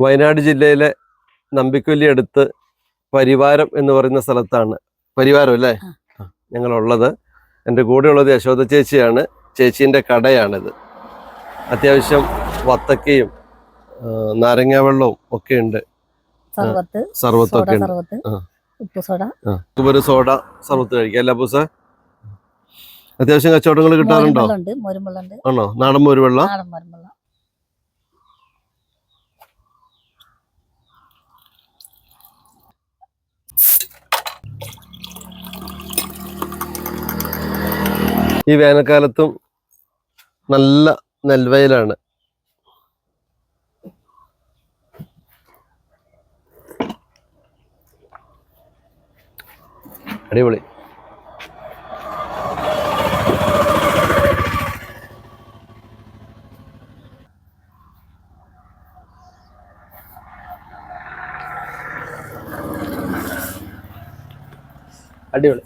വയനാട് ജില്ലയിലെ നമ്പിക്കൊല്ലി അടുത്ത് പരിവാരം എന്ന് പറയുന്ന സ്ഥലത്താണ്. പരിവാരം അല്ലേ ഞങ്ങളുള്ളത്. എൻ്റെ കൂടെയുള്ളത് യശോദ ചേച്ചിയാണ്. ചേച്ചീൻ്റെ കടയാണിത്. അത്യാവശ്യം വത്തക്കയും നാരങ്ങ വെള്ളവും ഒക്കെ ഉണ്ട്. സർവത്തൊക്കെ ഉണ്ട്. ഒരു സോഡ സർവത്ത് കഴിക്കാം അല്ല പൂസ? അത്യാവശ്യം കച്ചവടങ്ങൾ കിട്ടാറുണ്ടോ? ആണോ? നാടൻ മോരുവെള്ള. ഈ വേനൽക്കാലത്തും നല്ല നെൽവയലാണ്. അടിപൊളി. അടിപൊളി.